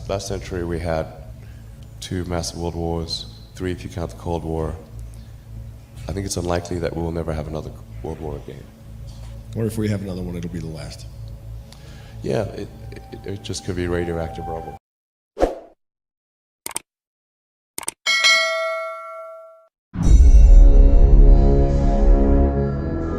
Last century we had 2 massive world wars, 3 if you count the Cold War. I think it's unlikely that we will never have another world war again. Or if we have another one, it'll be the last. Yeah, it just could be radioactive rubble.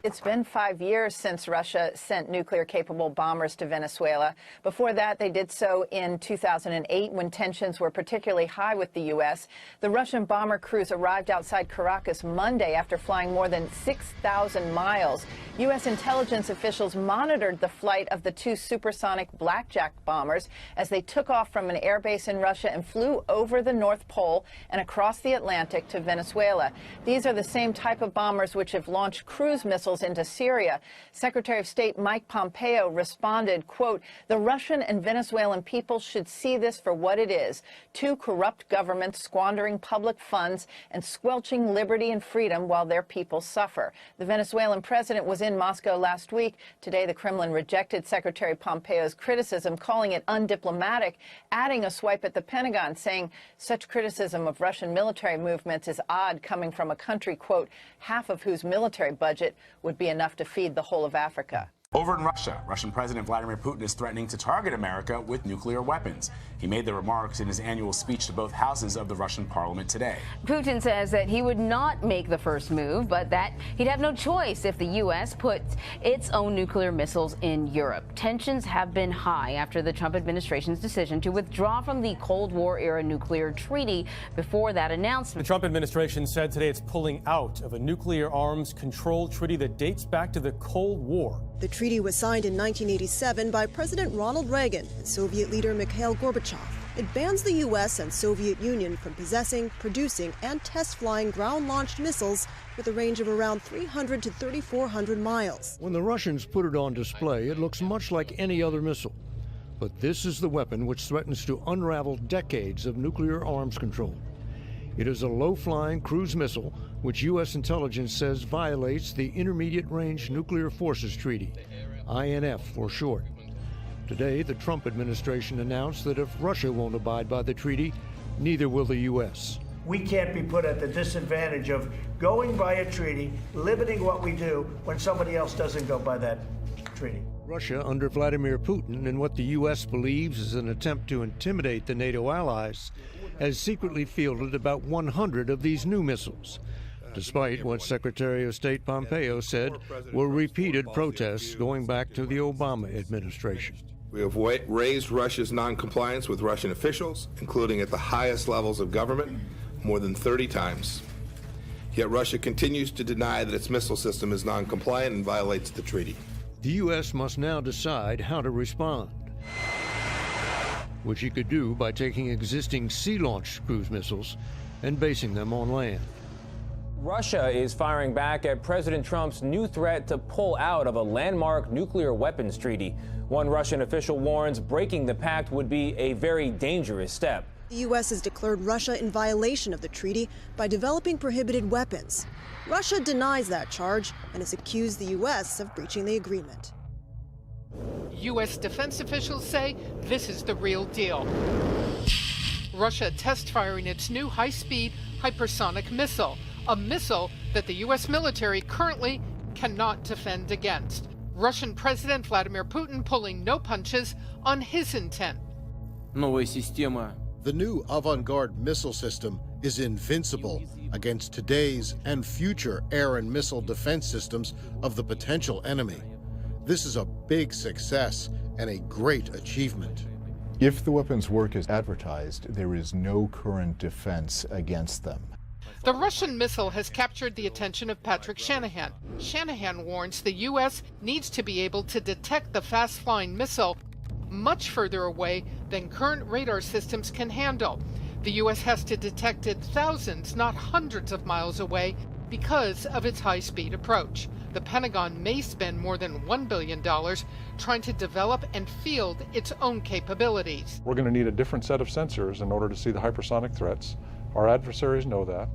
It's been 5 years since Russia sent nuclear-capable bombers to Venezuela. Before that, they did so in 2008 when tensions were particularly high with the U.S. The Russian bomber crews arrived outside Caracas Monday after flying more than 6,000 miles. U.S. intelligence officials monitored the flight of the 2 supersonic Blackjack bombers as they took off from an airbase in Russia and flew over the North Pole and across the Atlantic to Venezuela. These are the same type of bombers which have launched cruise missiles into Syria. Secretary of State Mike Pompeo responded, quote, "The Russian and Venezuelan people should see this for what it is, 2 corrupt governments squandering public funds and squelching liberty and freedom while their people suffer." The Venezuelan president was in Moscow last week. Today, the Kremlin rejected Secretary Pompeo's criticism, calling it undiplomatic, adding a swipe at the Pentagon, saying such criticism of Russian military movements is odd coming from a country, quote, half of whose military budget would be enough to feed the whole of Africa. Over in Russia, Russian President Vladimir Putin is threatening to target America with nuclear weapons. He made the remarks in his annual speech to both houses of the Russian parliament today. Putin says that he would not make the first move, but that he'd have no choice if the U.S. puts its own nuclear missiles in Europe. Tensions have been high after the Trump administration's decision to withdraw from the Cold War-era nuclear treaty. Before that announcement, the Trump administration said today it's pulling out of a nuclear arms control treaty that dates back to the Cold War. The treaty was signed in 1987 by President Ronald Reagan and Soviet leader Mikhail Gorbachev. It bans the U.S. and Soviet Union from possessing, producing, and test-flying ground-launched missiles with a range of around 300 to 3,400 miles. When the Russians put it on display, it looks much like any other missile. But this is the weapon which threatens to unravel decades of nuclear arms control. It is a low-flying cruise missile which U.S. intelligence says violates the Intermediate Range Nuclear Forces Treaty, INF for short. Today, the Trump administration announced that if Russia won't abide by the treaty, neither will the U.S. We can't be put at the disadvantage of going by a treaty, limiting what we do when somebody else doesn't go by that treaty. Russia, under Vladimir Putin, in what the U.S. believes is an attempt to intimidate the NATO allies, has secretly fielded about 100 of these new missiles, despite what Secretary of State Pompeo said were repeated protests going back to the Obama administration. We have raised Russia's noncompliance with Russian officials, including at the highest levels of government, more than 30 times. Yet Russia continues to deny that its missile system is noncompliant and violates the treaty. The U.S. must now decide how to respond, which it could do by taking existing sea-launched cruise missiles and basing them on land. Russia is firing back at President Trump's new threat to pull out of a landmark nuclear weapons treaty. One Russian official warns breaking the pact would be a very dangerous step. The U.S. has declared Russia in violation of the treaty by developing prohibited weapons. Russia denies that charge and has accused the U.S. of breaching the agreement. U.S. defense officials say this is the real deal. Russia test firing its new high-speed hypersonic missile, a missile that the U.S. military currently cannot defend against. Russian President Vladimir Putin pulling no punches on his intent. The new avant-garde missile system is invincible against today's and future air and missile defense systems of the potential enemy. This is a big success and a great achievement. If the weapons work as advertised, there is no current defense against them. The Russian missile has captured the attention of Patrick Shanahan. Shanahan warns the U.S. needs to be able to detect the fast-flying missile much further away than current radar systems can handle. The U.S. has to detect it thousands, not hundreds of miles away because of its high-speed approach. The Pentagon may spend more than $1 billion trying to develop and field its own capabilities. We're going to need a different set of sensors in order to see the hypersonic threats. Our adversaries know that.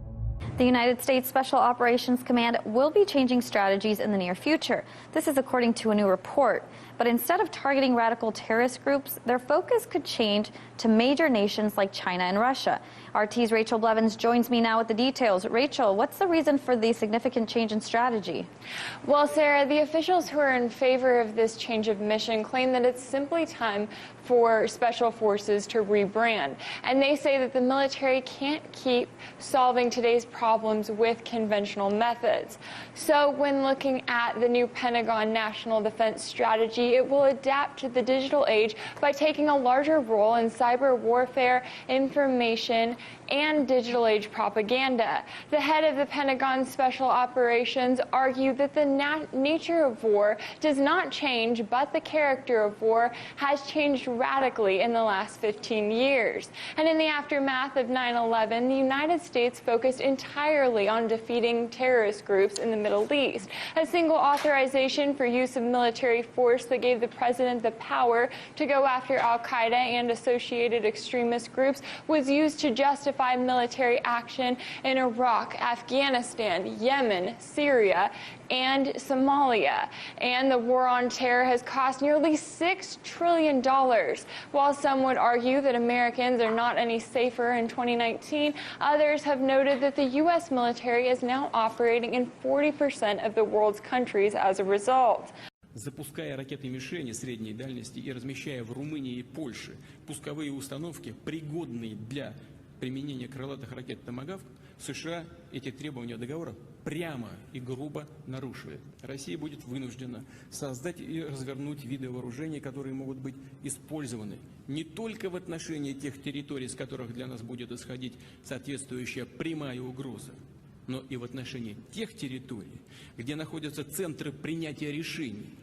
The United States Special Operations Command will be changing strategies in the near future. This is according to a new report. But instead of targeting radical terrorist groups, their focus could change to major nations like China and Russia. RT's Rachel Blevins joins me now with the details. Rachel, what's the reason for the significant change in strategy? Well, Sarah, the officials who are in favor of this change of mission claim that it's simply time for special forces to rebrand. And they say that the military can't keep solving today's problems with conventional methods. So when looking at the new Pentagon National Defense Strategy, it will adapt to the digital age by taking a larger role in cyber warfare, information, and digital age propaganda. The head of the Pentagon Special Operations argued that the nature of war does not change, but the character of war has changed radically in the last 15 years. And in the aftermath of 9/11, the United States focused entirely on defeating terrorist groups in the Middle East. A single authorization for use of military force that gave the president the power to go after al-Qaeda and associated extremist groups was used to justify military action in Iraq, Afghanistan, Yemen, Syria, and Somalia. And the war on terror has cost nearly $6 trillion. While some would argue that Americans are not any safer in 2019, others have noted that the U.S. military is now operating in 40% of the world's countries as a result. Запуская ракеты-мишени средней дальности и размещая в Румынии и Польше пусковые установки, пригодные для применения крылатых ракет «Томагавк», США эти требования договора прямо и грубо нарушили. Россия будет вынуждена создать и развернуть виды вооружений, которые могут быть использованы не только в отношении тех территорий, с которых для нас будет исходить соответствующая прямая угроза, но и в отношении тех территорий, где находятся центры принятия решений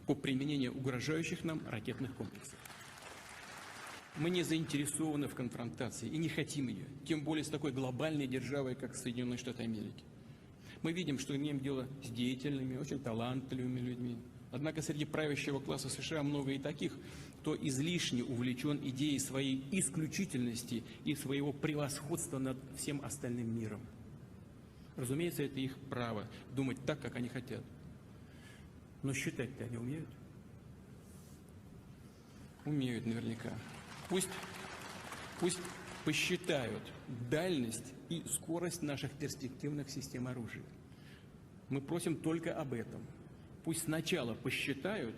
по применению угрожающих нам ракетных комплексов. Мы не заинтересованы в конфронтации и не хотим ее, тем более с такой глобальной державой, как Соединенные Штаты Америки. Мы видим, что имеем дело с деятельными, очень талантливыми людьми. Однако среди правящего класса США много и таких, кто излишне увлечен идеей своей исключительности и своего превосходства над всем остальным миром. Разумеется, это их право думать так, как они хотят. Но считать-то они умеют? Умеют наверняка. Пусть посчитают дальность и скорость наших перспективных систем оружия. Мы просим только об этом. Пусть сначала посчитают,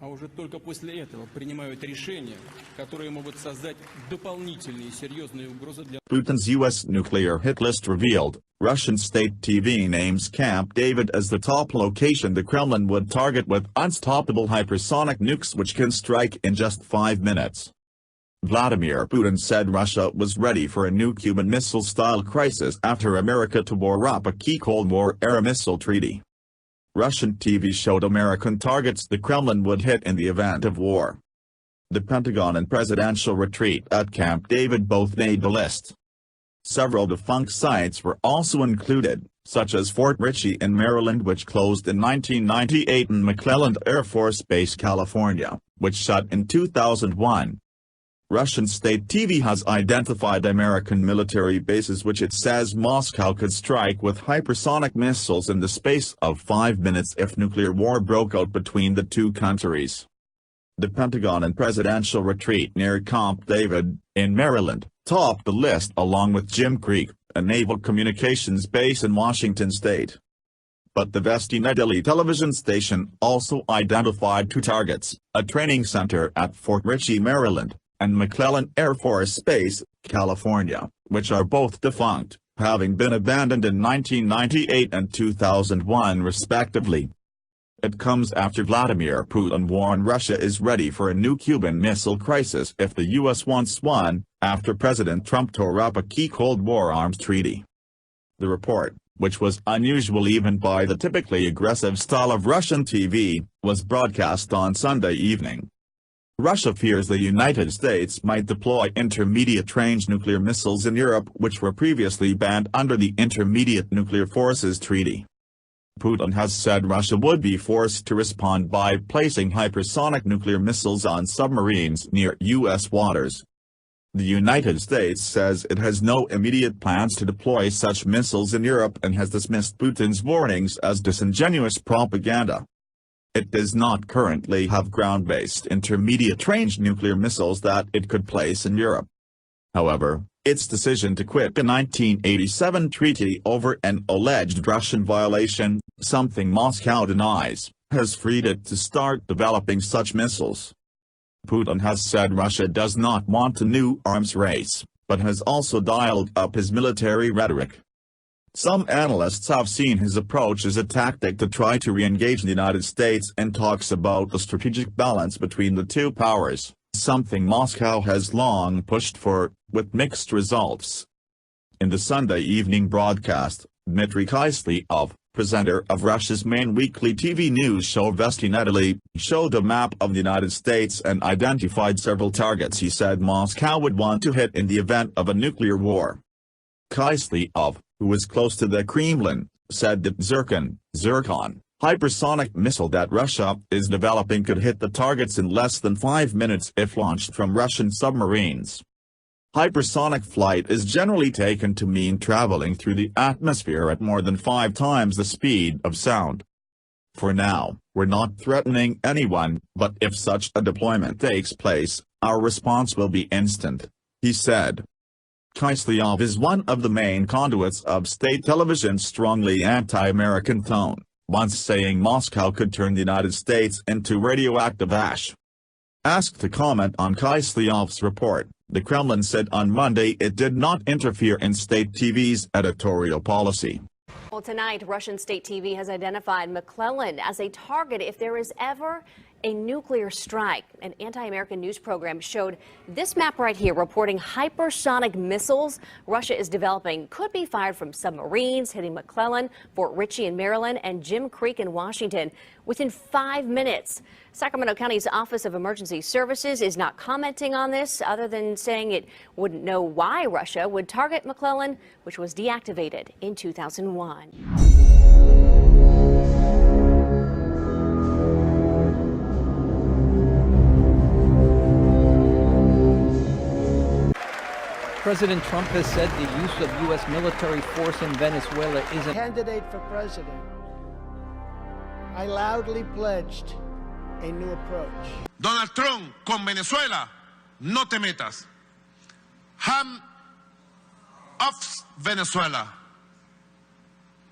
а уже только после этого принимают решения, которые могут создать дополнительные серьезные угрозы для... Putin's U.S. nuclear hit list revealed. Russian state TV names Camp David as the top location the Kremlin would target with unstoppable hypersonic nukes which can strike in just 5 minutes. Vladimir Putin said Russia was ready for a new Cuban Missile-style crisis after America tore up a key Cold War-era missile treaty. Russian TV showed American targets the Kremlin would hit in the event of war. The Pentagon and presidential retreat at Camp David both made the list. Several defunct sites were also included, such as Fort Ritchie in Maryland, which closed in 1998, and McClelland Air Force Base, California, which shut in 2001. Russian state TV has identified American military bases which it says Moscow could strike with hypersonic missiles in the space of 5 minutes if nuclear war broke out between the two countries. The Pentagon and presidential retreat near Camp David, in Maryland, topped the list along with Jim Creek, a naval communications base in Washington state. But the Vestina Daily television station also identified 2 targets, a training center at Fort Ritchie, Maryland, and McClellan Air Force Base, California, which are both defunct, having been abandoned in 1998 and 2001 respectively. It comes after Vladimir Putin warned Russia is ready for a new Cuban Missile crisis if the U.S. wants one, after President Trump tore up a key Cold War arms treaty. The report, which was unusual even by the typically aggressive style of Russian TV, was broadcast on Sunday evening. Russia fears the United States might deploy intermediate-range nuclear missiles in Europe, which were previously banned under the Intermediate Nuclear Forces Treaty. Putin has said Russia would be forced to respond by placing hypersonic nuclear missiles on submarines near U.S. waters. The United States says it has no immediate plans to deploy such missiles in Europe and has dismissed Putin's warnings as disingenuous propaganda. It does not currently have ground-based intermediate-range nuclear missiles that it could place in Europe. However, its decision to quit the 1987 treaty over an alleged Russian violation, something Moscow denies, has freed it to start developing such missiles. Putin has said Russia does not want a new arms race, but has also dialed up his military rhetoric. Some analysts have seen his approach as a tactic to try to re-engage the United States and talks about the strategic balance between the two powers, something Moscow has long pushed for, with mixed results. In the Sunday evening broadcast, Dmitry Kiselyov, presenter of Russia's main weekly TV news show Vesti Nedely, showed a map of the United States and identified several targets he said Moscow would want to hit in the event of a nuclear war. Kiselyov, who was close to the Kremlin, said that Zircon hypersonic missile that Russia is developing could hit the targets in less than 5 minutes if launched from Russian submarines. Hypersonic flight is generally taken to mean traveling through the atmosphere at more than 5 times the speed of sound. For now, we're not threatening anyone, but if such a deployment takes place, our response will be instant, he said. Kiselyov is one of the main conduits of state television's strongly anti-American tone, once saying Moscow could turn the United States into radioactive ash. Asked to comment on Kiselyov's report, the Kremlin said on Monday it did not interfere in state TV's editorial policy. Well, tonight, Russian state TV has identified McClellan as a target if there is ever a nuclear strike. An anti-American news program showed this map right here reporting hypersonic missiles Russia is developing could be fired from submarines hitting McClellan, Fort Ritchie in Maryland, and Jim Creek in Washington within 5 minutes. Sacramento County's Office of Emergency Services is not commenting on this other than saying it wouldn't know why Russia would target McClellan, which was deactivated in 2001. President Trump has said the use of U.S. military force in Venezuela is a candidate for president. I loudly pledged a new approach. Donald Trump, con Venezuela, no te metas. Ham off Venezuela.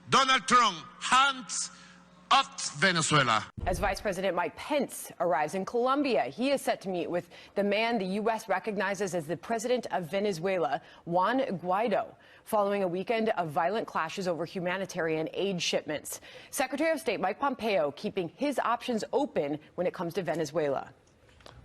Donald Trump, hands off Venezuela. As Vice President Mike Pence arrives in Colombia, he is set to meet with the man the U.S. recognizes as the president of Venezuela, Juan Guaido, following a weekend of violent clashes over humanitarian aid shipments. Secretary of State Mike Pompeo keeping his options open when it comes to Venezuela.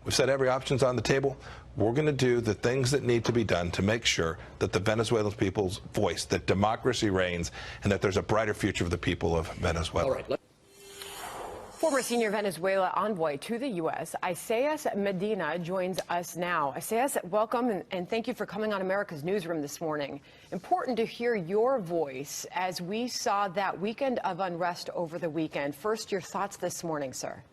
We've said every option's on the table. We're going to do the things that need to be done to make sure that the Venezuelan people's voice, that democracy reigns, and that there's a brighter future for the people of Venezuela. All right. Former senior Venezuela envoy to the U.S., Isaias Medina, joins us now. Isaias, welcome and thank you for coming on America's Newsroom this morning. Important to hear your voice as we saw that weekend of unrest over the weekend. First, your thoughts this morning, sir.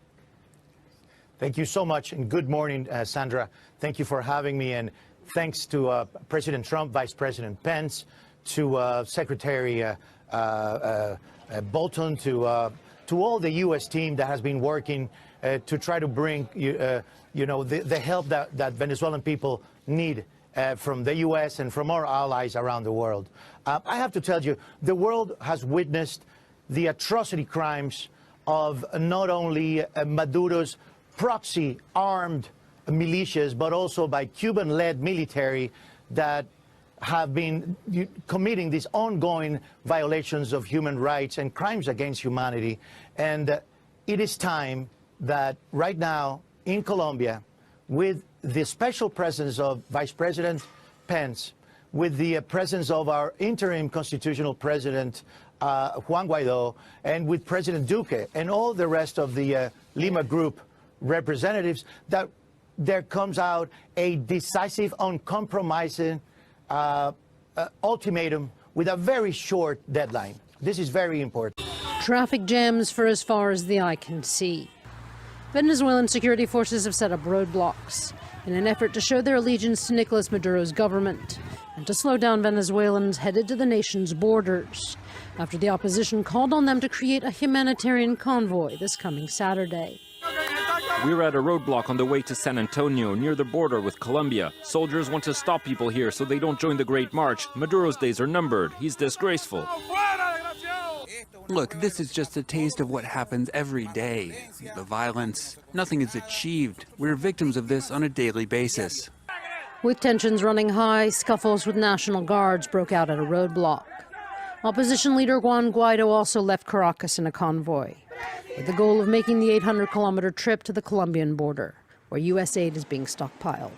Thank you so much, and good morning, Sandra. Thank you for having me, and thanks to President Trump, Vice President Pence, to Secretary Bolton, to all the U.S. team that has been working to try to bring, the help that Venezuelan people need from the U.S. and from our allies around the world. I have to tell you, the world has witnessed the atrocity crimes of not only Maduro's proxy armed militias, but also by Cuban-led military that have been committing these ongoing violations of human rights and crimes against humanity. And it is time that right now in Colombia, with the special presence of Vice President Pence, with the presence of our interim constitutional president, Juan Guaido, and with President Duque and all the rest of the Lima Group representatives, that there comes out a decisive, uncompromising ultimatum with a very short deadline. This is very important. Traffic jams for as far as the eye can see. Venezuelan security forces have set up roadblocks. in an effort to show their allegiance to Nicolas Maduro's government and to slow down Venezuelans headed to the nation's borders, after the opposition called on them to create a humanitarian convoy this coming Saturday. We're at a roadblock on the way to San Antonio, near the border with Colombia. Soldiers want to stop people here so they don't join the Great March. Maduro's days are numbered. He's disgraceful. Look, this is just a taste of what happens every day. The violence, nothing is achieved. We're victims of this on a daily basis. With tensions running high, scuffles with National Guards broke out at a roadblock. Opposition leader Juan Guaido also left Caracas in a convoy, with the goal of making the 800-kilometer trip to the Colombian border, where U.S. aid is being stockpiled.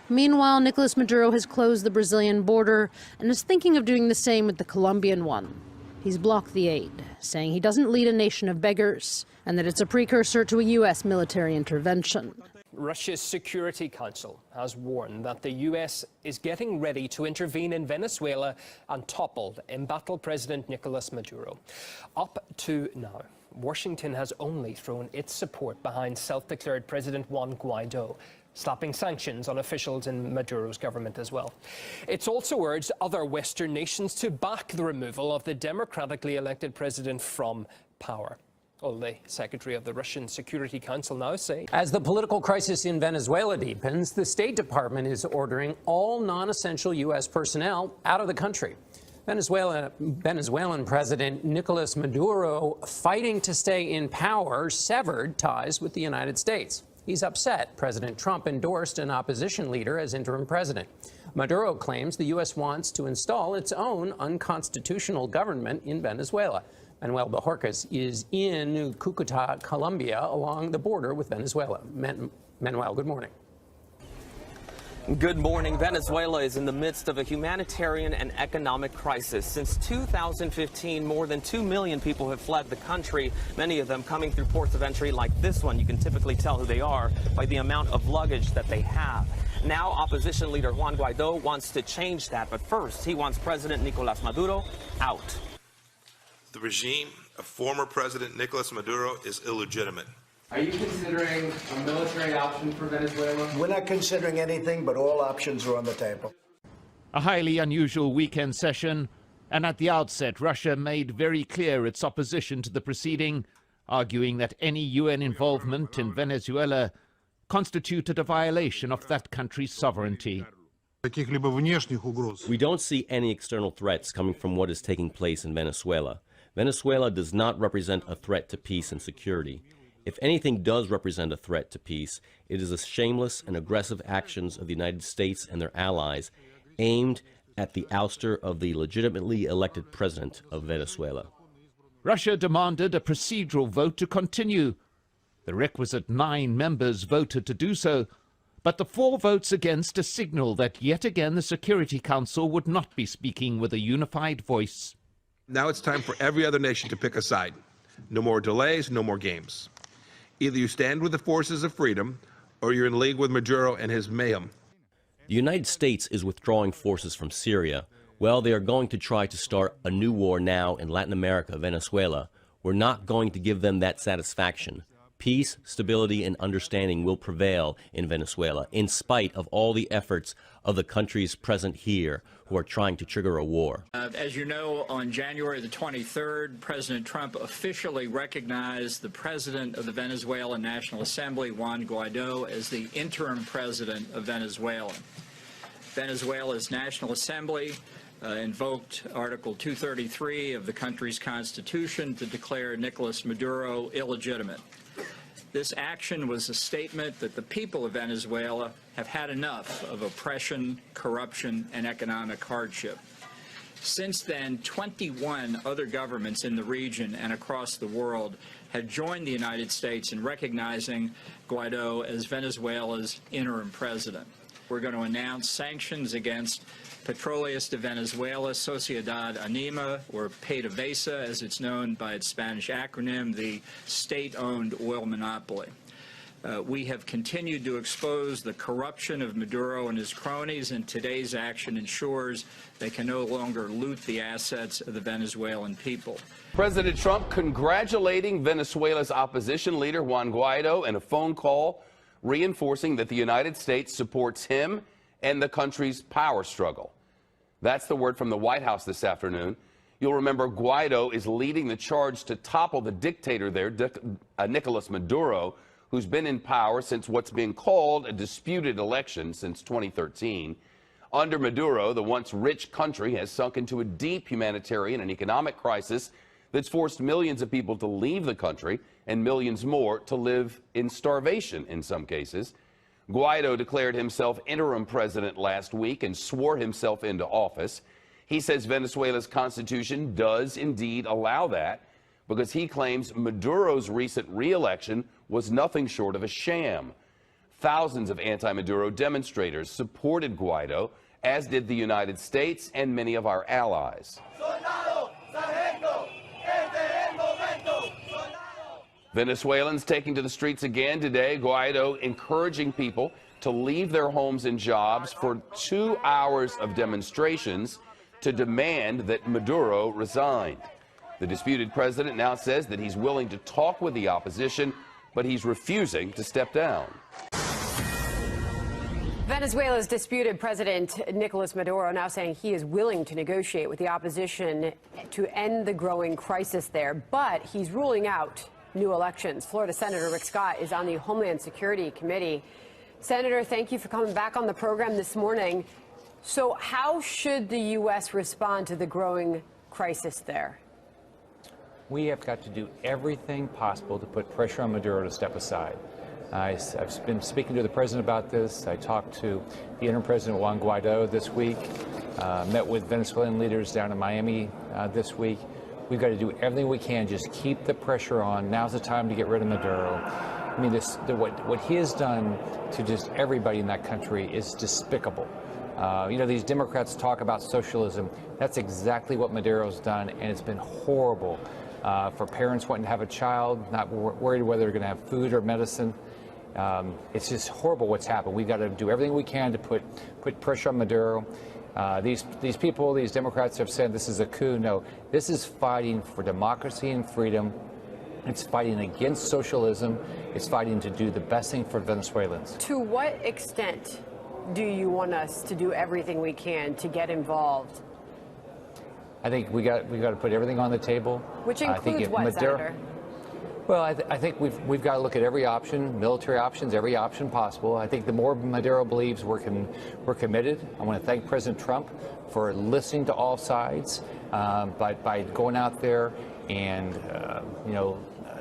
Meanwhile, Nicolas Maduro has closed the Brazilian border and is thinking of doing the same with the Colombian one. He's blocked the aid, saying he doesn't lead a nation of beggars and that it's a precursor to a U.S. military intervention. Russia's Security Council has warned that the U.S. is getting ready to intervene in Venezuela and topple embattled President Nicolas Maduro. Up to now, Washington has only thrown its support behind self-declared President Juan Guaido, slapping sanctions on officials in Maduro's government as well. It's also urged other Western nations to back the removal of the democratically elected president from power. Well, the Secretary of the Russian Security Council now say. As the political crisis in Venezuela deepens, the State Department is ordering all non-essential U.S. personnel out of the country. Venezuelan President Nicolas Maduro, fighting to stay in power, severed ties with the United States. He's upset President Trump endorsed an opposition leader as interim president. Maduro claims the U.S. wants to install its own unconstitutional government in Venezuela. Manuel Bojorquez is in Cucuta, Colombia, along the border with Venezuela. Manuel, good morning. Good morning. Venezuela is in the midst of a humanitarian and economic crisis. Since 2015, more than 2 million people have fled the country, many of them coming through ports of entry like this one. You can typically tell who they are by the amount of luggage that they have. Now, opposition leader Juan Guaido wants to change that, but first, he wants President Nicolas Maduro out. The regime of former President Nicolas Maduro is illegitimate. Are you considering a military option for Venezuela? We're not considering anything, but all options are on the table. A highly unusual weekend session, and at the outset, Russia made very clear its opposition to the proceeding, arguing that any UN involvement in Venezuela constituted a violation of that country's sovereignty. We don't see any external threats coming from what is taking place in Venezuela. Venezuela does not represent a threat to peace and security. If anything does represent a threat to peace, it is the shameless and aggressive actions of the United States and their allies aimed at the ouster of the legitimately elected president of Venezuela. Russia demanded a procedural vote to continue. The requisite 9 members voted to do so, but the 4 votes against a signal that yet again the Security Council would not be speaking with a unified voice. Now it's time for every other nation to pick a side. No more delays, no more games. Either you stand with the forces of freedom, or you're in league with Maduro and his mayhem. The United States is withdrawing forces from Syria. Well, they are going to try to start a new war now in Latin America, Venezuela. We're not going to give them that satisfaction. Peace, stability, and understanding will prevail in Venezuela, in spite of all the efforts of the countries present here who are trying to trigger a war. As you know, on January the 23rd, President Trump officially recognized the president of the Venezuelan National Assembly, Juan Guaido, as the interim president of Venezuela. Venezuela's National Assembly invoked Article 233 of the country's constitution to declare Nicolas Maduro illegitimate. This action was a statement that the people of Venezuela have had enough of oppression, corruption, and economic hardship. Since then, 21 other governments in the region and across the world have joined the United States in recognizing Guaido as Venezuela's interim president. We're going to announce sanctions against Petroleras de Venezuela, Sociedad Anima, or PDVSA, as it's known by its Spanish acronym, the state-owned oil monopoly. We have continued to expose the corruption of Maduro and his cronies, and today's action ensures they can no longer loot the assets of the Venezuelan people. President Trump congratulating Venezuela's opposition leader Juan Guaido in a phone call reinforcing that the United States supports him and the country's power struggle. That's the word from the White House this afternoon. You'll remember Guaido is leading the charge to topple the dictator there, Nicolas Maduro, who's been in power since what's being called a disputed election since 2013. Under Maduro, the once rich country has sunk into a deep humanitarian and economic crisis that's forced millions of people to leave the country and millions more to live in starvation in some cases. Guaido declared himself interim president last week and swore himself into office. He says Venezuela's constitution does indeed allow that because he claims Maduro's recent re-election was nothing short of a sham. Thousands of anti-Maduro demonstrators supported Guaido, as did the United States and many of our allies. Venezuelans taking to the streets again today, Guaido encouraging people to leave their homes and jobs for 2 hours of demonstrations to demand that Maduro resigned. The disputed president now says that he's willing to talk with the opposition, but he's refusing to step down. Venezuela's disputed president Nicolas Maduro now saying he is willing to negotiate with the opposition to end the growing crisis there, but he's ruling out new elections. Florida Senator Rick Scott is on the Homeland Security Committee. Senator, thank you for coming back on the program this morning. So how should the U.S. respond to the growing crisis there? We have got to do everything possible to put pressure on Maduro to step aside. I've been speaking to the president about this. I talked to the interim president, Juan Guaido, this week, met with Venezuelan leaders down in Miami this week. We've got to do everything we can, just keep the pressure on. Now's the time to get rid of Maduro. I mean, what he has done to just everybody in that country is despicable. You know, these Democrats talk about socialism. That's exactly what Maduro's done, and it's been horrible for parents wanting to have a child, not worried whether they're going to have food or medicine. It's just horrible what's happened. We've got to do everything we can to put pressure on Maduro. These people, these Democrats have said this is a coup. No, this is fighting for democracy and freedom. It's fighting against socialism. It's fighting to do the best thing for Venezuelans. To what extent do you want us to do everything we can to get involved? I think we got to put everything on the table. Which includes what, Maduro, Senator? Well, I think we've got to look at every option, military options, every option possible. I think the more Maduro believes we're committed. I want to thank President Trump for listening to all sides, by going out there and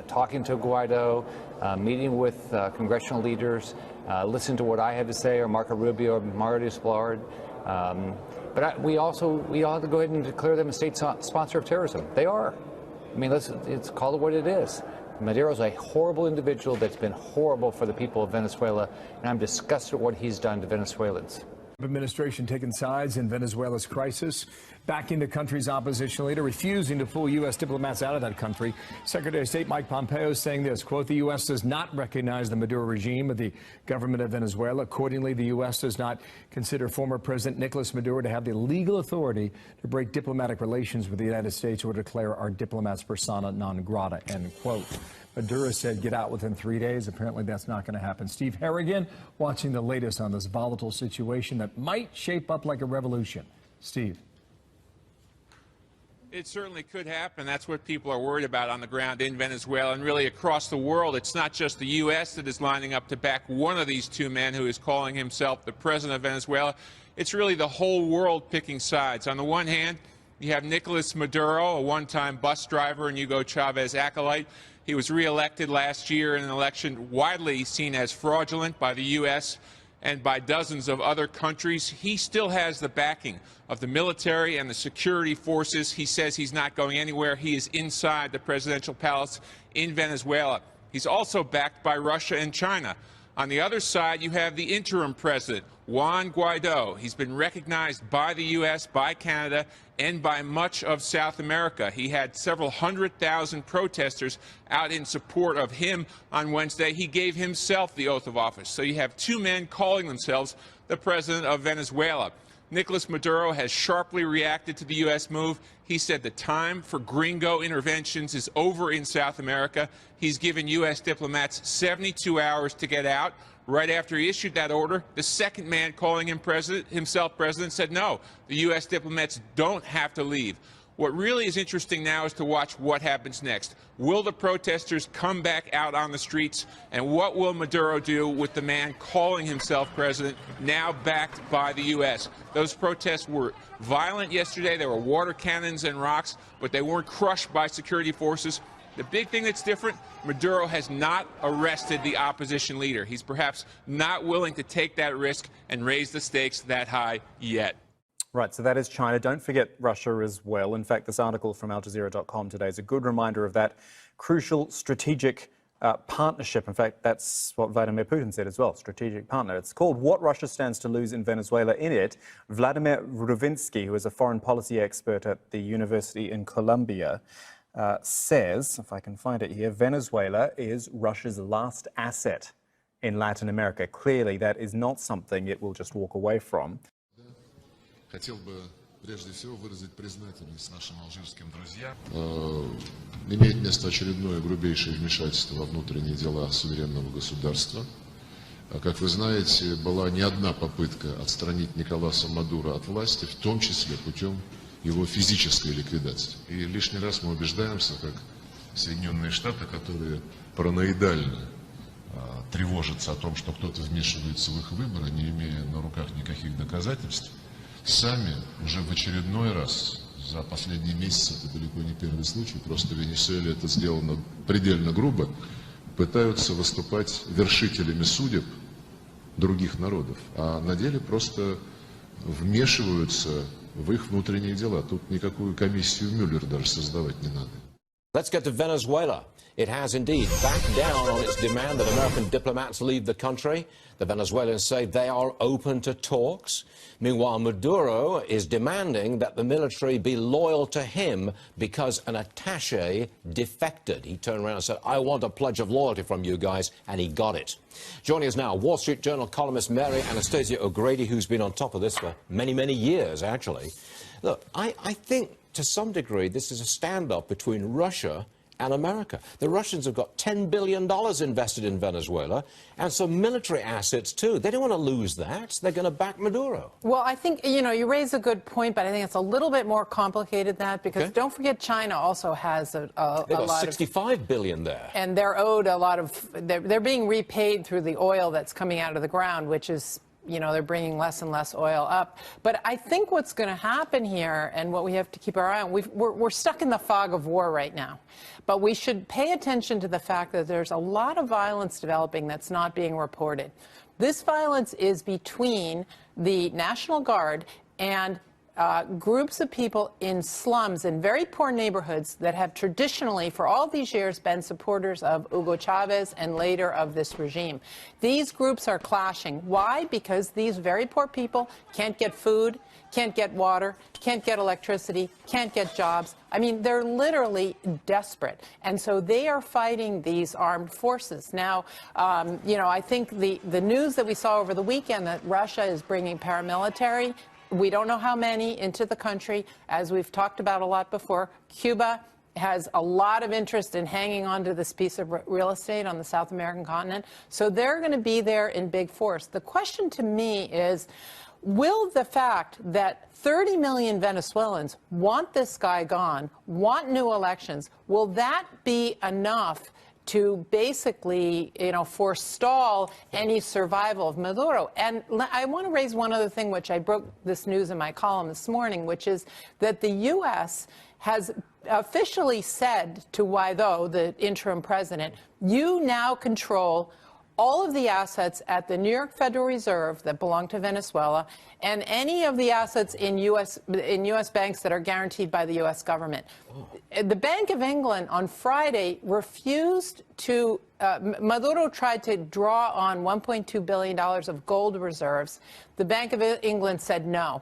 talking to Guaido, meeting with congressional leaders, listening to what I had to say, or Marco Rubio, or Mario Splard. But we ought to go ahead and declare them a state sponsor of terrorism. They are. I mean, let's call it what it is. Maduro's a horrible individual that's been horrible for the people of Venezuela, and I'm disgusted with what he's done to Venezuelans. Administration taking sides in Venezuela's crisis, backing the country's opposition leader, refusing to pull U.S. diplomats out of that country. Secretary of State Mike Pompeo is saying this, quote, the U.S. does not recognize the Maduro regime of the government of Venezuela. Accordingly, the U.S. does not consider former President Nicolas Maduro to have the legal authority to break diplomatic relations with the United States or declare our diplomats persona non grata, end quote. Maduro said get out within 3 days. Apparently that's not going to happen. Steve Harrigan watching the latest on this volatile situation that might shape up like a revolution. Steve. It certainly could happen. That's what people are worried about on the ground in Venezuela and really across the world. It's not just the U.S. that is lining up to back one of these two men who is calling himself the president of Venezuela. It's really the whole world picking sides. On the one hand, you have Nicolas Maduro, a one-time bus driver and Hugo Chavez acolyte. He was reelected last year in an election widely seen as fraudulent by the U.S. and by dozens of other countries. He still has the backing of the military and the security forces. He says he's not going anywhere. He is inside the presidential palace in Venezuela. He's also backed by Russia and China. On the other side, you have the interim president, Juan Guaido. He's been recognized by the U.S., by Canada, and by much of South America. He had several 100,000 protesters out in support of him on Wednesday. He gave himself the oath of office. So you have two men calling themselves the president of Venezuela. Nicolas Maduro has sharply reacted to the U.S. move. He said the time for gringo interventions is over in South America. He's given U.S. diplomats 72 hours to get out. right after he issued that order, the second man calling himself president said no, the U.S. diplomats don't have to leave. What really is interesting now is to watch what happens next. Will the protesters come back out on the streets? And what will Maduro do with the man calling himself president, now backed by the U.S.? Those protests were violent yesterday. There were water cannons and rocks, but they weren't crushed by security forces. The big thing that's different, Maduro has not arrested the opposition leader. He's perhaps not willing to take that risk and raise the stakes that high yet. Right, so that is China. Don't forget Russia as well. In fact, this article from eachother.com today is a good reminder of that crucial strategic partnership. In fact, that's what Vladimir Putin said as well, strategic partner. It's called What Russia Stands to Lose in Venezuela. In it, Vladimir Ruvinsky, who is a foreign policy expert at the University in Columbia, says, if I can find it here, Venezuela is Russia's last asset in Latin America. Clearly, that is not something it will just walk away from. Хотел бы прежде всего выразить признательность нашим алжирским друзьям. Имеет место очередное грубейшее вмешательство во внутренние дела суверенного государства. Как вы знаете, была не одна попытка отстранить Николаса Мадуро от власти, в том числе путем его физической ликвидации. И лишний раз мы убеждаемся, как Соединенные Штаты, которые параноидально тревожатся о том, что кто-то вмешивается в их выборы, не имея на руках никаких доказательств, сами уже в очередной раз за последние месяцы, это далеко не первый случай, просто в Венесуэле это сделано предельно грубо, пытаются выступать вершителями судеб других народов, а на деле просто вмешиваются в их внутренние дела. Тут никакую комиссию Мюллер даже создавать не надо. Let's get to Venezuela. It has indeed backed down on its demand that American diplomats leave the country. The Venezuelans say they are open to talks. Meanwhile, Maduro is demanding that the military be loyal to him because an attaché defected. He turned around and said, I want a pledge of loyalty from you guys, and he got it. Joining us now, Wall Street Journal columnist Mary Anastasia O'Grady, who's been on top of this for many, many years, actually. Look, I think to some degree this is a standoff between Russia and America. The Russians have got $10 billion invested in Venezuela and some military assets, too. They don't want to lose that. They're going to back Maduro. Well, I think, you raise a good point, but I think it's a little bit more complicated than that because don't forget China also has a lot of... $65 billion there. And they're owed a lot of... They're being repaid through the oil that's coming out of the ground, which is... they're bringing less and less oil up. But I think what's going to happen here and what we have to keep our eye on, we're stuck in the fog of war right now. But we should pay attention to the fact that there's a lot of violence developing that's not being reported. This violence is between the National Guard and groups of people in slums in very poor neighborhoods that have traditionally, for all these years, been supporters of Hugo Chavez and later of this regime. These groups are clashing. Why? Because these very poor people can't get food, can't get water, can't get electricity, can't get jobs. I mean, they're literally desperate. And so they are fighting these armed forces. Now, I think the news that we saw over the weekend that Russia is bringing paramilitary, we don't know how many into the country. As we've talked about a lot before, Cuba has a lot of interest in hanging on to this piece of real estate on the South American continent. So they're going to be there in big force. The question to me is, will the fact that 30 million Venezuelans want this guy gone, want new elections, will that be enough to basically, forestall any survival of Maduro? And I want to raise one other thing, which I broke this news in my column this morning, which is that the U.S. has officially said to Guaidó, the interim president, you now control all of the assets at the New York Federal Reserve that belong to Venezuela and any of the assets in U.S. banks that are guaranteed by the U.S. government. The Bank of England on Friday refused to, Maduro tried to draw on $1.2 billion of gold reserves. The Bank of England said no.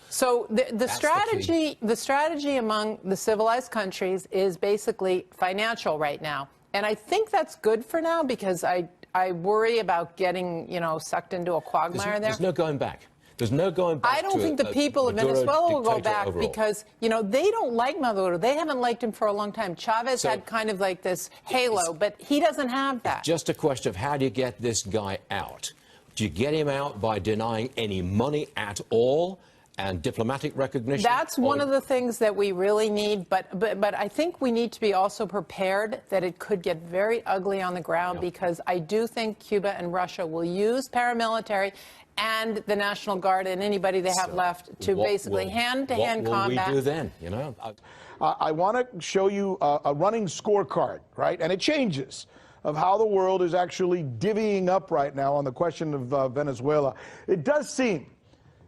So the strategy among the civilized countries is basically financial right now. And I think that's good for now because I worry about getting, sucked into a quagmire there. There's no going back. There's no going back. I don't think the people of Venezuela will go back because, you know, they don't like Maduro. They haven't liked him for a long time. Chavez had kind of like this halo, but he doesn't have that. It's just a question of how do you get this guy out? Do you get him out by denying any money at all and diplomatic recognition? That's one of the things that we really need, but I think we need to be also prepared that it could get very ugly on the ground because I do think Cuba and Russia will use paramilitary and the National Guard and anybody they have left to basically hand-to-hand combat. What will we do then, you know? I want to show you a running scorecard, right? And it changes of how the world is actually divvying up right now on the question of Venezuela. It does seem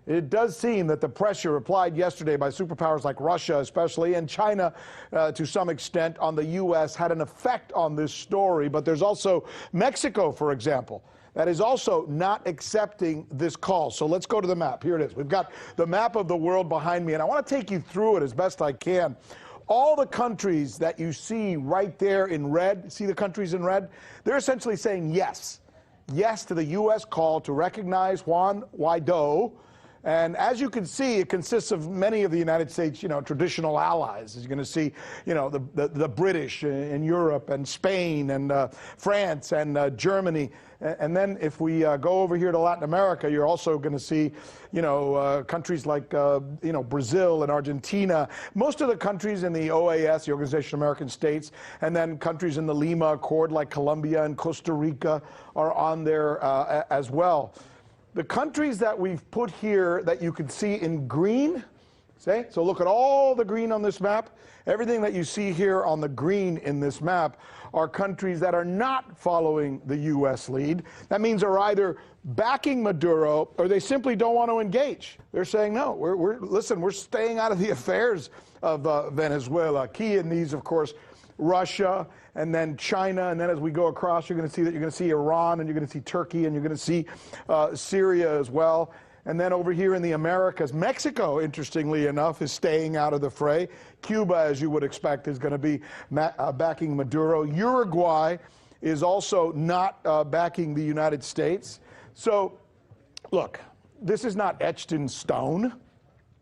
that the pressure applied yesterday by superpowers like Russia especially and China to some extent on the U.S. had an effect on this story. But there's also Mexico, for example, that is also not accepting this call. So let's go to the map. Here it is. We've got the map of the world behind me, and I want to take you through it as best I can. All the countries that you see right there in red, see the countries in red? They're essentially saying yes. Yes to the U.S. call to recognize Juan Guaido. And as you can see, it consists of many of the United States, you know, traditional allies. As you're going to see, you know, the British in Europe and Spain and France and Germany. And then if we go over here to Latin America, you're also going to see, you know, countries like, you know, Brazil and Argentina. Most of the countries in the OAS, the Organization of American States, and then countries in the Lima Accord like Colombia and Costa Rica are on there as well. The countries that we've put here that you can see in green, see? So look at all the green on this map. Everything that you see here on the green in this map are countries that are not following the U.S. lead. That means they're either backing Maduro or they simply don't want to engage. They're saying, no, listen, we're staying out of the affairs of Venezuela. Key in these, of course, Russia, and then China, and then as we go across, you're going to see Iran, and you're going to see Turkey, and you're going to see Syria as well. And then over here in the Americas, Mexico, interestingly enough, is staying out of the fray. Cuba, as you would expect, is going to be backing Maduro. Uruguay is also not backing the United States. So, look, this is not etched in stone,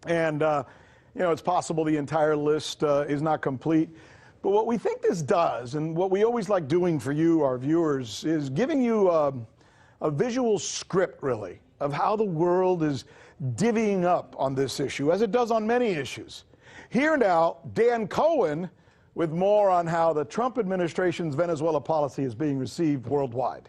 and you know, it's possible the entire list is not complete. But what we think this does, and what we always like doing for you, our viewers, is giving you a visual script, really, of how the world is divvying up on this issue, as it does on many issues. Here now, Dan Cohen with more on how the Trump administration's Venezuela policy is being received worldwide.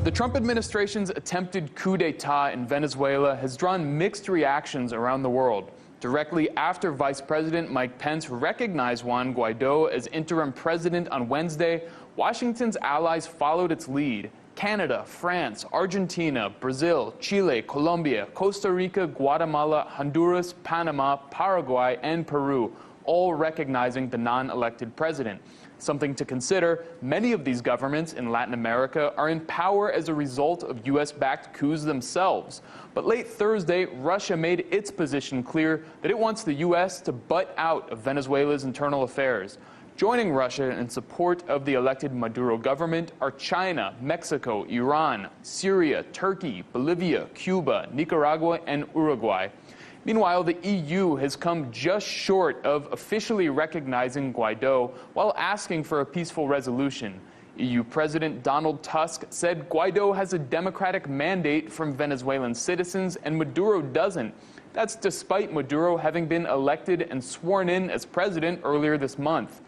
The Trump administration's attempted coup d'etat in Venezuela has drawn mixed reactions around the world. Directly after Vice President Mike Pence recognized Juan Guaido as interim president on Wednesday, Washington's allies followed its lead. Canada, France, Argentina, Brazil, Chile, Colombia, Costa Rica, Guatemala, Honduras, Panama, Paraguay, and Peru, all recognizing the non-elected president. Something to consider, many of these governments in Latin America are in power as a result of U.S.-backed coups themselves. But late Thursday, Russia made its position clear that it wants the U.S. to butt out of Venezuela's internal affairs. Joining Russia in support of the elected Maduro government are China, Mexico, Iran, Syria, Turkey, Bolivia, Cuba, Nicaragua, and Uruguay. Meanwhile, the EU has come just short of officially recognizing Guaido while asking for a peaceful resolution. EU President Donald Tusk said Guaido has a democratic mandate from Venezuelan citizens and Maduro doesn't. That's despite Maduro having been elected and sworn in as president earlier this month.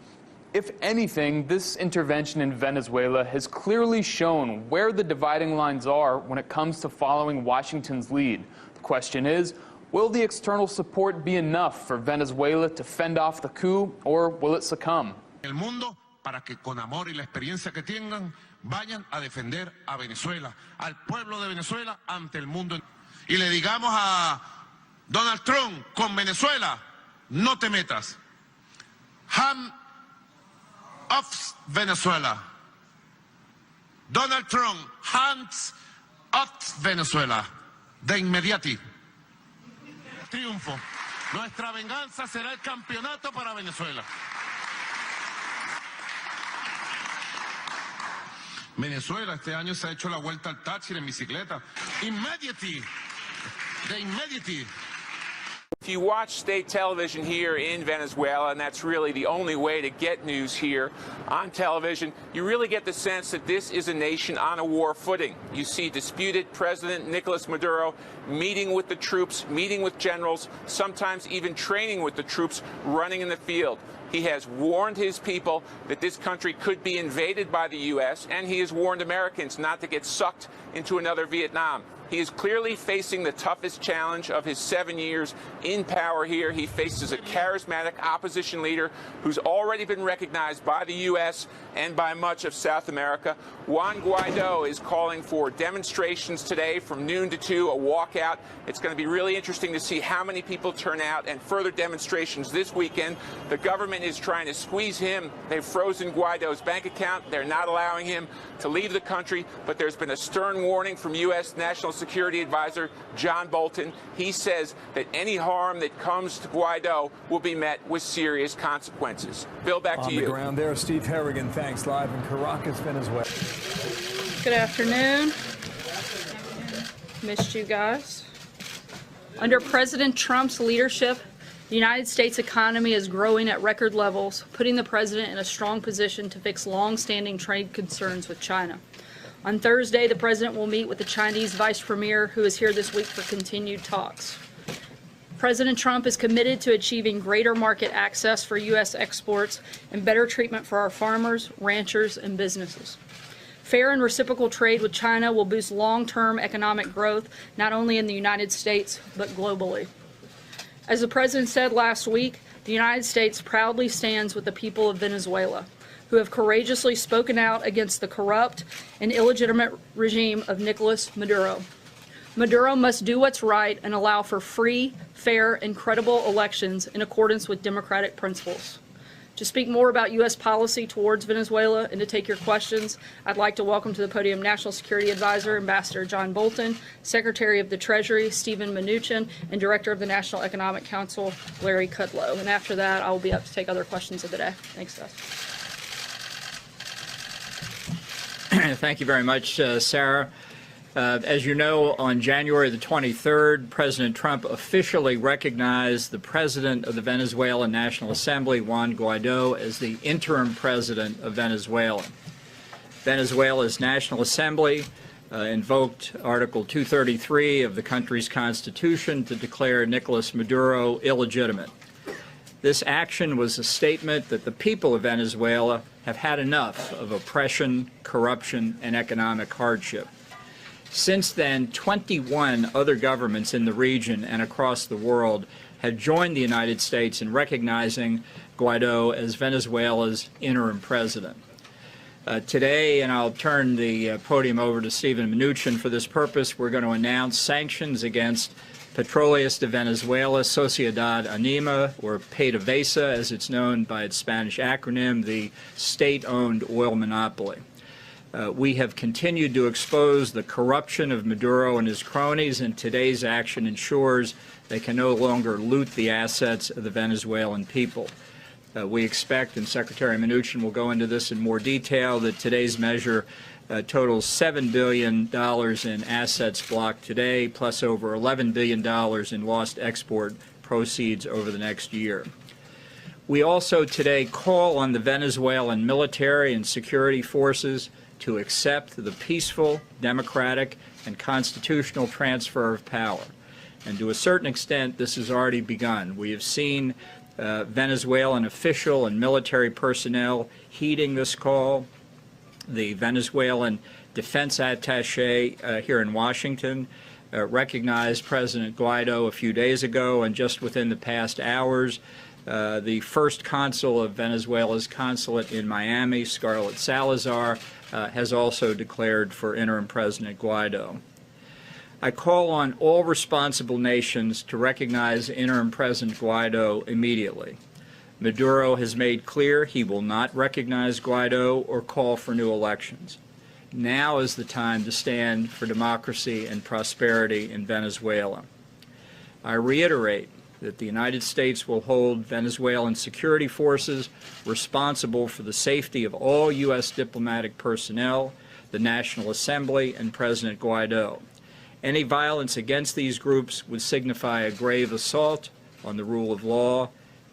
If anything, this intervention in Venezuela has clearly shown where the dividing lines are when it comes to following Washington's lead. The question is, will the external support be enough for Venezuela to fend off the coup, or will it succumb? El mundo, para que con amor y la experiencia que tengan, vayan a defender a Venezuela, al pueblo de Venezuela ante el mundo. Y le digamos a Donald Trump, con Venezuela, no te metas. Hand off Venezuela. Donald Trump, hands off Venezuela. De inmediati. Triunfo. Nuestra venganza será el campeonato para Venezuela. Venezuela este año se ha hecho la vuelta al Táchira en bicicleta. Immediately. The immediately. If you watch state television here in Venezuela, and that's really the only way to get news here on television, you really get the sense that this is a nation on a war footing. You see disputed President Nicolas Maduro meeting with the troops, meeting with generals, sometimes even training with the troops running in the field. He has warned his people that this country could be invaded by the U.S., and he has warned Americans not to get sucked into another Vietnam. He is clearly facing the toughest challenge of his 7 years in power here. He faces a charismatic opposition leader who's already been recognized by the U.S. and by much of South America. Juan Guaido is calling for demonstrations today from noon to 2, a walkout. It's going to be really interesting to see how many people turn out, and further demonstrations this weekend. The government is trying to squeeze him. They've frozen Guaido's bank account. They're not allowing him to leave the country, but there's been a stern warning from U.S. National Security Advisor John Bolton. He says that any harm that comes to Guaido will be met with serious consequences. Bill, back to you. On the ground there, Steve Harrigan, thanks, live in Caracas, Venezuela. Good afternoon. Missed you guys. Under President Trump's leadership, the United States economy is growing at record levels, putting the president in a strong position to fix long-standing trade concerns with China. On Thursday, the president will meet with the Chinese vice premier, who is here this week for continued talks. President Trump is committed to achieving greater market access for U.S. exports and better treatment for our farmers, ranchers, and businesses. Fair and reciprocal trade with China will boost long-term economic growth, not only in the United States, but globally. As the president said last week, the United States proudly stands with the people of Venezuela, who have courageously spoken out against the corrupt and illegitimate regime of Nicolas Maduro. Maduro must do what's right and allow for free, fair, and credible elections in accordance with democratic principles. To speak more about U.S. policy towards Venezuela and to take your questions, I'd like to welcome to the podium National Security Advisor, Ambassador John Bolton, Secretary of the Treasury, Steven Mnuchin, and Director of the National Economic Council, Larry Kudlow. And after that, I will be up to take other questions of the day. Thanks, guys. Thank you very much, Sarah. As you know, on January the 23rd, President Trump officially recognized the president of the Venezuelan National Assembly, Juan Guaido, as the interim president of Venezuela. Venezuela's National Assembly invoked Article 233 of the country's constitution to declare Nicolas Maduro illegitimate. This action was a statement that the people of Venezuela have had enough of oppression, corruption, and economic hardship. Since then, 21 other governments in the region and across the world had joined the United States in recognizing Guaido as Venezuela's interim president. Today, and I'll turn the podium over to Steven Mnuchin for this purpose, we're going to announce sanctions against Petroleos de Venezuela, Sociedad Anima, or PDVSA, as it's known by its Spanish acronym, the state-owned oil monopoly. We have continued to expose the corruption of Maduro and his cronies, and today's action ensures they can no longer loot the assets of the Venezuelan people. We expect, and Secretary Mnuchin will go into this in more detail, that today's measure totals $7 billion in assets blocked today, plus over $11 billion in lost export proceeds over the next year. We also today call on the Venezuelan military and security forces to accept the peaceful, democratic, and constitutional transfer of power. And to a certain extent, this has already begun. We have seen Venezuelan official and military personnel heeding this call. The Venezuelan defense attaché here in Washington recognized President Guaido a few days ago, and just within the past hours, the first consul of Venezuela's consulate in Miami, Scarlett Salazar, has also declared for interim President Guaido. I call on all responsible nations to recognize interim President Guaido immediately. Maduro has made clear he will not recognize Guaido or call for new elections. Now is the time to stand for democracy and prosperity in Venezuela. I reiterate that the United States will hold Venezuelan security forces responsible for the safety of all U.S. diplomatic personnel, the National Assembly, and President Guaido. Any violence against these groups would signify a grave assault on the rule of law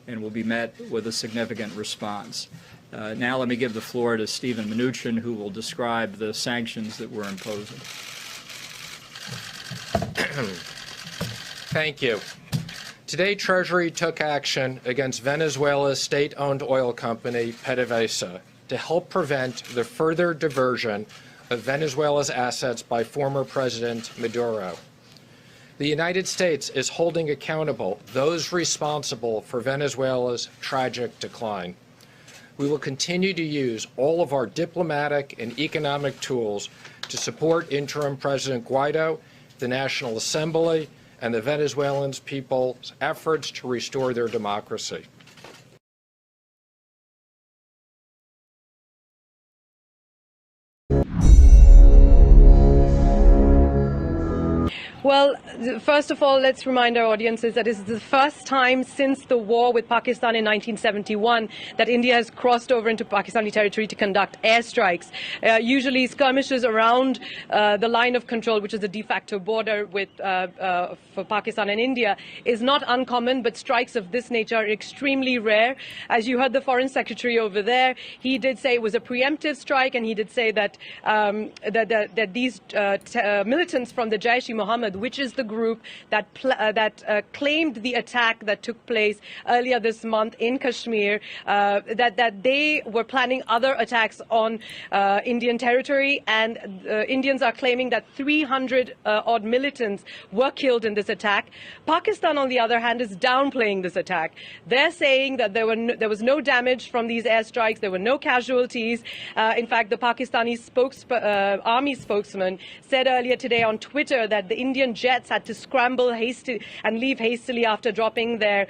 and will be met with a significant response. Now let me give the floor to Stephen Mnuchin, who will describe the sanctions that we're imposing. Thank you. Today, Treasury took action against Venezuela's state-owned oil company, PDVSA, to help prevent the further diversion of Venezuela's assets by former President Maduro. The United States is holding accountable those responsible for Venezuela's tragic decline. We will continue to use all of our diplomatic and economic tools to support interim President Guaido, the National Assembly, and the Venezuelan people's efforts to restore their democracy. Well, first of all, let's remind our audiences that this is the first time since the war with Pakistan in 1971 that India has crossed over into Pakistani territory to conduct airstrikes. Usually skirmishes around the line of control, which is the de facto border with, for Pakistan and India, is not uncommon, but strikes of this nature are extremely rare. As you heard the Foreign Secretary over there, he did say it was a preemptive strike, and he did say that that these militants from the Jaish-e-Mohammed, which is the group that claimed the attack that took place earlier this month in Kashmir, that they were planning other attacks on Indian territory, and Indians are claiming that 300 odd militants were killed in this attack. Pakistan, on the other hand, is downplaying this attack. They're saying that there was no damage from these airstrikes, there were no casualties. In fact, the Pakistani army spokesman said earlier today on Twitter that the Indian jets had to scramble and leave hastily after dropping their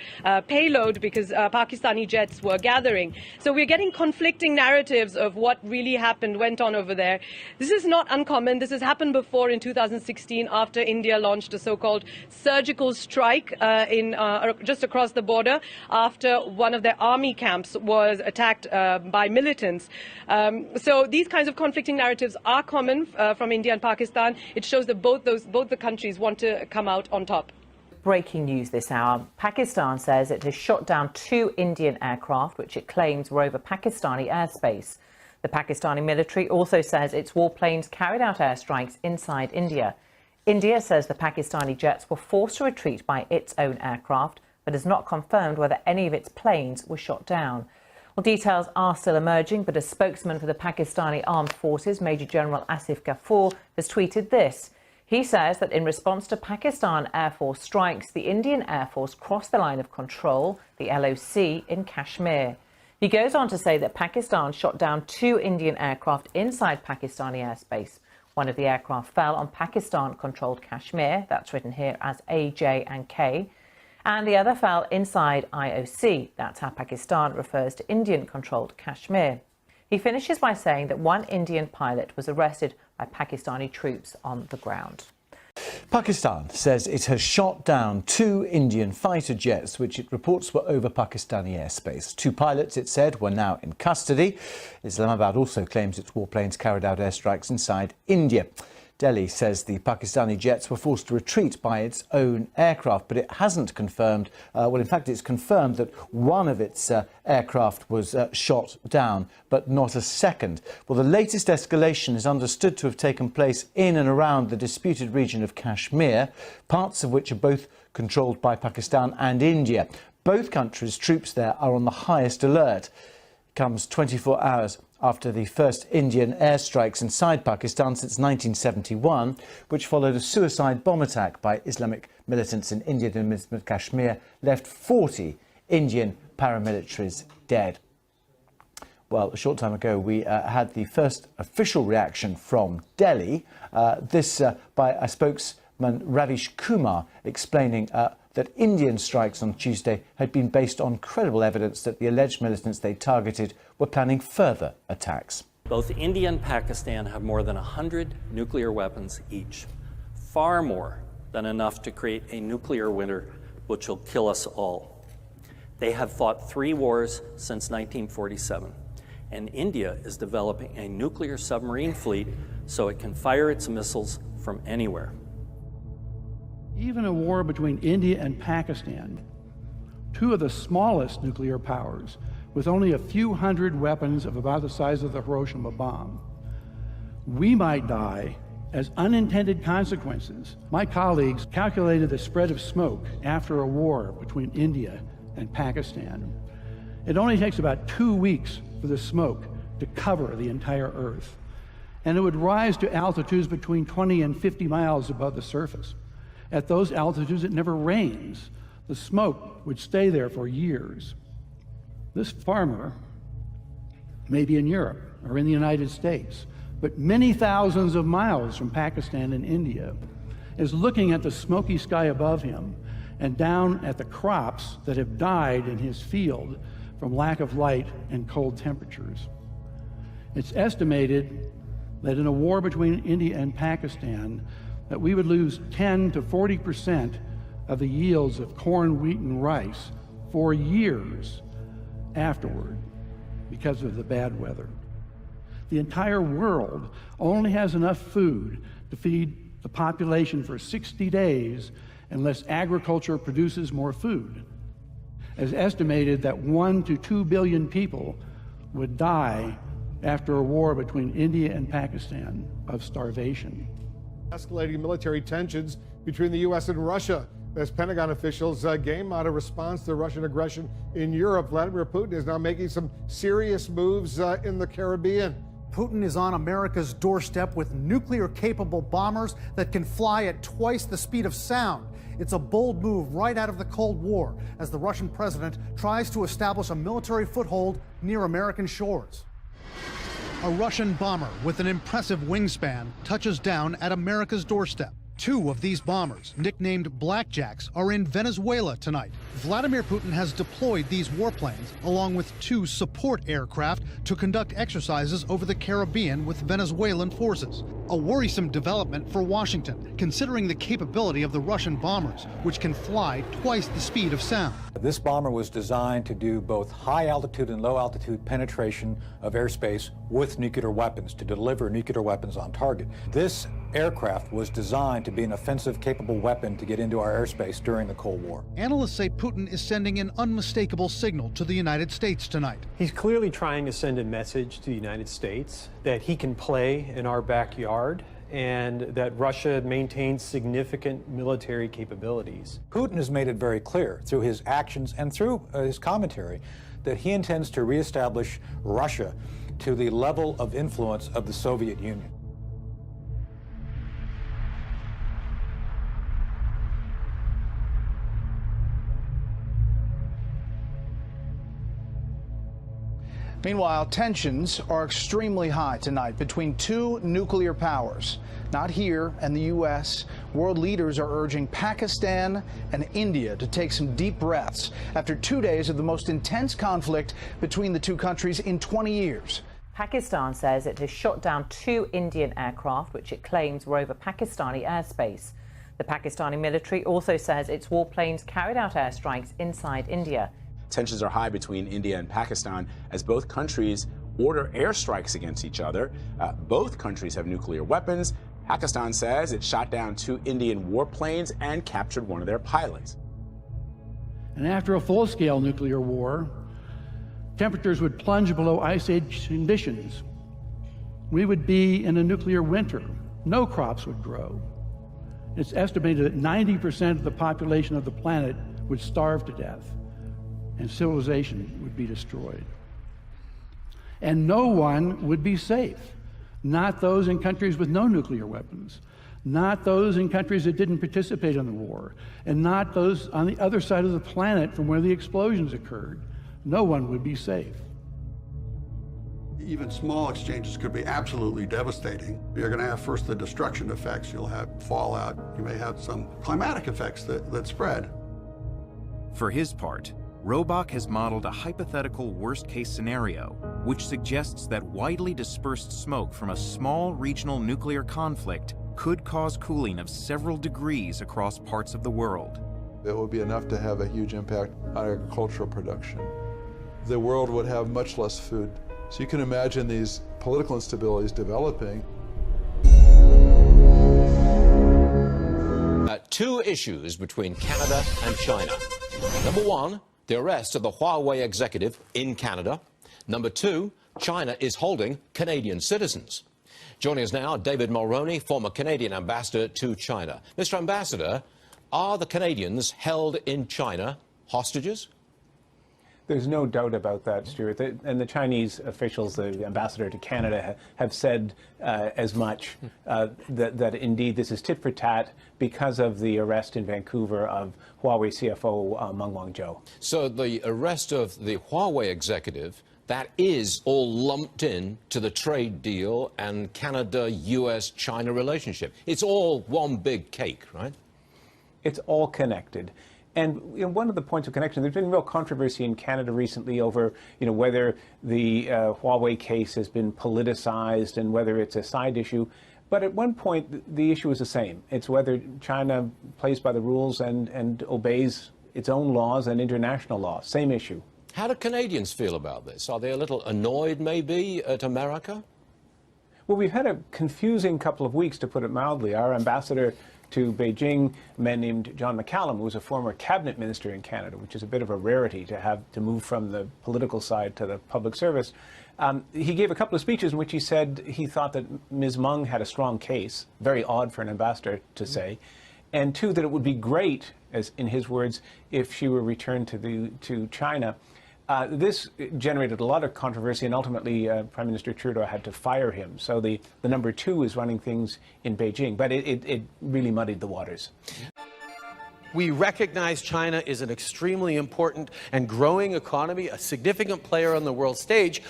payload because Pakistani jets were gathering. So we're getting conflicting narratives of what really went on over there. This is not uncommon. This has happened before in 2016 after India launched a so-called surgical strike just across the border after one of their army camps was attacked by militants. So these kinds of conflicting narratives are common from India and Pakistan. It shows that both the countries want to come out on top. Breaking news this hour. Pakistan says it has shot down 2 Indian aircraft which it claims were over Pakistani airspace. The Pakistani military also says its warplanes carried out airstrikes inside India. India says the Pakistani jets were forced to retreat by its own aircraft, but has not confirmed whether any of its planes were shot down. Well, details are still emerging, but a spokesman for the Pakistani Armed Forces, Major General Asif Ghafoor, has tweeted this. He says that in response to Pakistan Air Force strikes, the Indian Air Force crossed the line of control, the LOC, in Kashmir. He goes on to say that Pakistan shot down 2 Indian aircraft inside Pakistani airspace. One of the aircraft fell on Pakistan-controlled Kashmir, that's written here as A, J and K, and the other fell inside IOC, that's how Pakistan refers to Indian-controlled Kashmir. He finishes by saying that 1 Indian pilot was arrested by Pakistani troops on the ground. Pakistan says it has shot down 2 Indian fighter jets which it reports were over Pakistani airspace. 2 pilots, it said, were now in custody. Islamabad also claims its warplanes carried out airstrikes inside India. Delhi says the Pakistani jets were forced to retreat by its own aircraft, but it hasn't confirmed, well, in fact, it's confirmed that one of its aircraft was shot down, but not a second. Well, the latest escalation is understood to have taken place in and around the disputed region of Kashmir, parts of which are both controlled by Pakistan and India. Both countries' troops there are on the highest alert. It comes 24 hours after the first Indian airstrikes inside Pakistan since 1971, which followed a suicide bomb attack by Islamic militants in Indian administered Kashmir, left 40 Indian paramilitaries dead. Well, a short time ago, we had the first official reaction from Delhi, this by a spokesman, Ravish Kumar, explaining that Indian strikes on Tuesday had been based on credible evidence that the alleged militants they targeted were planning further attacks. Both India and Pakistan have more than 100 nuclear weapons each, far more than enough to create a nuclear winter which will kill us all. They have fought 3 wars since 1947, And India is developing a nuclear submarine fleet so it can fire its missiles from anywhere. Even a war between India and Pakistan, two of the smallest nuclear powers, with only a few hundred weapons of about the size of the Hiroshima bomb, we might die as unintended consequences. My colleagues calculated the spread of smoke after a war between India and Pakistan. It only takes about 2 weeks for the smoke to cover the entire Earth, and it would rise to altitudes between 20 and 50 miles above the surface. At those altitudes, it never rains. The smoke would stay there for years. This farmer may be in Europe or in the United States, but many thousands of miles from Pakistan and India, is looking at the smoky sky above him and down at the crops that have died in his field from lack of light and cold temperatures. It's estimated that in a war between India and Pakistan, that we would lose 10 to 40% of the yields of corn, wheat, and rice for years afterward because of the bad weather. The entire world only has enough food to feed the population for 60 days unless agriculture produces more food. It's estimated that 1 to 2 billion people would die after a war between India and Pakistan of starvation. Escalating military tensions between the U.S. and Russia as Pentagon officials game out a response to Russian aggression in Europe. Vladimir Putin is now making some serious moves in the Caribbean. Putin is on America's doorstep with nuclear-capable bombers that can fly at twice the speed of sound. It's a bold move right out of the Cold War as the Russian president tries to establish a military foothold near American shores. A Russian bomber with an impressive wingspan touches down at America's doorstep. Two of these bombers, nicknamed Blackjacks, are in Venezuela tonight. Vladimir Putin has deployed these warplanes along with 2 support aircraft to conduct exercises over the Caribbean with Venezuelan forces. A worrisome development for Washington, considering the capability of the Russian bombers, which can fly twice the speed of sound. This bomber was designed to do both high altitude and low altitude penetration of airspace with nuclear weapons, to deliver nuclear weapons on target. This aircraft was designed to be an offensive capable weapon to get into our airspace during the Cold War. Analysts say Putin is sending an unmistakable signal to the United States tonight. He's clearly trying to send a message to the United States that he can play in our backyard and that Russia maintains significant military capabilities. Putin has made it very clear through his actions and through his commentary that he intends to reestablish Russia to the level of influence of the Soviet Union. Meanwhile, tensions are extremely high tonight between 2 nuclear powers. Not here in the U.S. World leaders are urging Pakistan and India to take some deep breaths after 2 days of the most intense conflict between the two countries in 20 years. Pakistan says it has shot down 2 Indian aircraft, which it claims were over Pakistani airspace. The Pakistani military also says its warplanes carried out airstrikes inside India. Tensions are high between India and Pakistan as both countries order airstrikes against each other. Both countries have nuclear weapons. Pakistan says it shot down 2 Indian warplanes and captured one of their pilots. And after a full-scale nuclear war, temperatures would plunge below ice age conditions. We would be in a nuclear winter. No crops would grow. It's estimated that 90% of the population of the planet would starve to death, and civilization would be destroyed. And no one would be safe. Not those in countries with no nuclear weapons, not those in countries that didn't participate in the war, and not those on the other side of the planet from where the explosions occurred. No one would be safe. Even small exchanges could be absolutely devastating. You're going to have first the destruction effects, you'll have fallout, you may have some climatic effects that spread. For his part, Robach has modeled a hypothetical worst-case scenario, which suggests that widely dispersed smoke from a small regional nuclear conflict could cause cooling of several degrees across parts of the world. It would be enough to have a huge impact on agricultural production. The world would have much less food So you can imagine these political instabilities developing. Two issues between Canada and China. Number one, the arrest of the Huawei executive in Canada. Number two, China is holding Canadian citizens. Joining us now, David Mulroney, former Canadian ambassador to China. Mr. Ambassador, are the Canadians held in China hostages? There's no doubt about that, Stuart. And the Chinese officials, the ambassador to Canada, have said as much, that indeed this is tit for tat because of the arrest in Vancouver of Huawei CFO Meng Wanzhou. So the arrest of the Huawei executive, that is all lumped in to the trade deal and Canada-US-China relationship. It's all one big cake, right? It's all connected. And one of the points of connection, there's been real controversy in Canada recently over, whether the Huawei case has been politicized and whether it's a side issue. But at one point, the issue is the same. It's whether China plays by the rules and obeys its own laws and international law. Same issue. How do Canadians feel about this? Are they a little annoyed, maybe, at America? Well, we've had a confusing couple of weeks, to put it mildly. Our ambassador to Beijing, a man named John McCallum, who was a former cabinet minister in Canada, which is a bit of a rarity to move from the political side to the public service. He gave a couple of speeches in which he said he thought that Ms. Meng had a strong case, very odd for an ambassador to say, and two, that it would be great, as in his words, if she were returned to China. This generated a lot of controversy, and ultimately Prime Minister Trudeau had to fire him. So the number two is running things in Beijing, but it really muddied the waters. We recognize China is an extremely important and growing economy, a significant player on the world stage.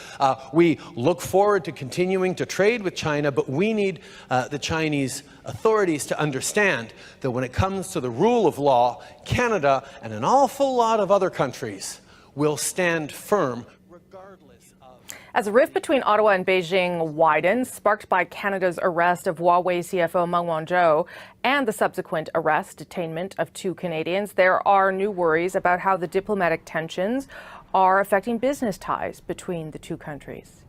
We look forward to continuing to trade with China, but we need the Chinese authorities to understand that when it comes to the rule of law, Canada and an awful lot of other countries will stand firm. As the rift between Ottawa and Beijing widens, sparked by Canada's arrest of Huawei CFO Meng Wanzhou and the subsequent detainment of two Canadians, there are new worries about how the diplomatic tensions are affecting business ties between the two countries.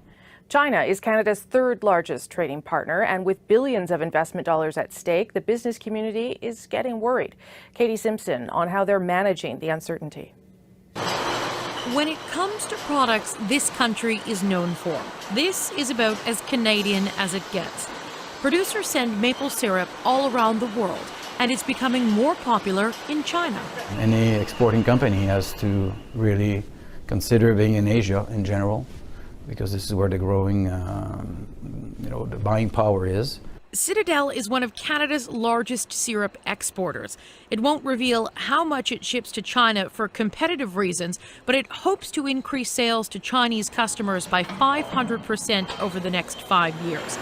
China is Canada's third largest trading partner, and with billions of investment dollars at stake, the business community is getting worried. Katie Simpson on how they're managing the uncertainty. When it comes to products this country is known for, this is about as Canadian as it gets. Producers send maple syrup all around the world, and it's becoming more popular in China. Any exporting company has to really consider being in Asia in general, because this is where the growing, the buying power is. Citadel is one of Canada's largest syrup exporters. It won't reveal how much it ships to China for competitive reasons, but it hopes to increase sales to Chinese customers by 500% over the next 5 years.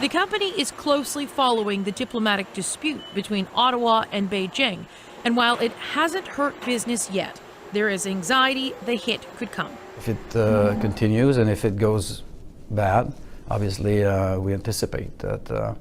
The company is closely following the diplomatic dispute between Ottawa and Beijing, and while it hasn't hurt business yet, there is anxiety the hit could come. If it continues and if it goes bad, obviously, we anticipate that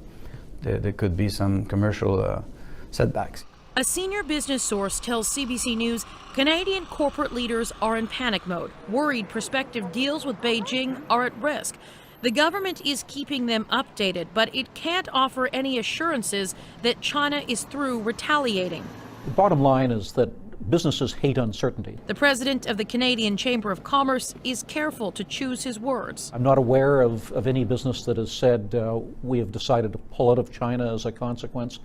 there could be some commercial setbacks. A senior business source tells CBC News Canadian corporate leaders are in panic mode, worried prospective deals with Beijing are at risk. The government is keeping them updated, but it can't offer any assurances that China is through retaliating. The bottom line is that businesses hate uncertainty. The president of the Canadian Chamber of Commerce is careful to choose his words. I'm not aware of any business that has said we have decided to pull out of China as a consequence.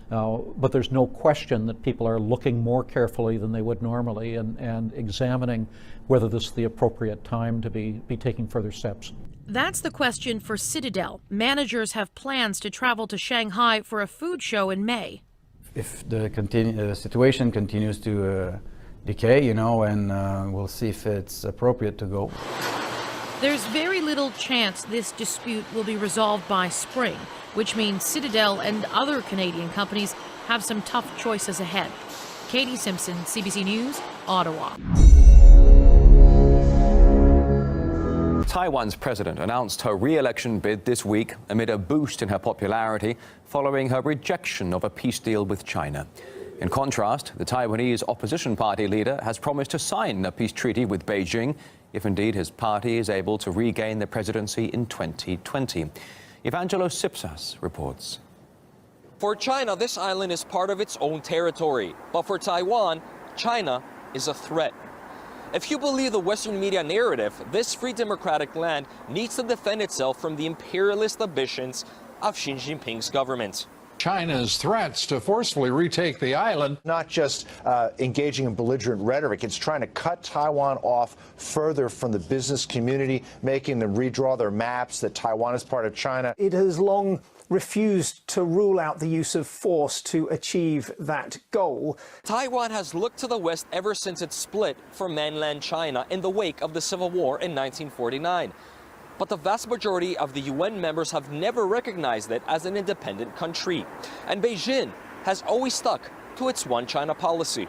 But there's no question that people are looking more carefully than they would normally and examining whether this is the appropriate time to be taking further steps. That's the question for Citadel. Managers have plans to travel to Shanghai for a food show in May. If the situation continues to decay, and we'll see if it's appropriate to go. There's very little chance this dispute will be resolved by spring, which means Citadel and other Canadian companies have some tough choices ahead. Katie Simpson, CBC News, Ottawa. Taiwan's president announced her re-election bid this week amid a boost in her popularity following her rejection of a peace deal with China. In contrast, the Taiwanese opposition party leader has promised to sign a peace treaty with Beijing if indeed his party is able to regain the presidency in 2020. Evangelos Sipsas reports. For China, this island is part of its own territory. But for Taiwan, China is a threat. If you believe the Western media narrative, this free democratic land needs to defend itself from the imperialist ambitions of Xi Jinping's government. China's threats to forcefully retake the island. Not just engaging in belligerent rhetoric, it's trying to cut Taiwan off further from the business community, making them redraw their maps that Taiwan is part of China. It has long refused to rule out the use of force to achieve that goal. Taiwan has looked to the West ever since it split from mainland China in the wake of the Civil War in 1949. But the vast majority of the UN members have never recognized it as an independent country. And Beijing has always stuck to its one China policy.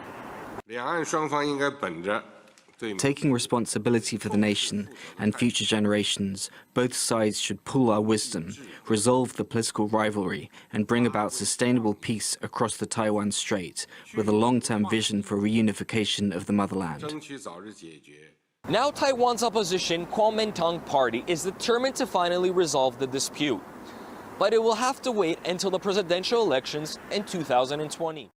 Taking responsibility for the nation and future generations, both sides should pool our wisdom, resolve the political rivalry, and bring about sustainable peace across the Taiwan Strait, with a long-term vision for reunification of the motherland. Now Taiwan's opposition Kuomintang party is determined to finally resolve the dispute. But it will have to wait until the presidential elections in 2020.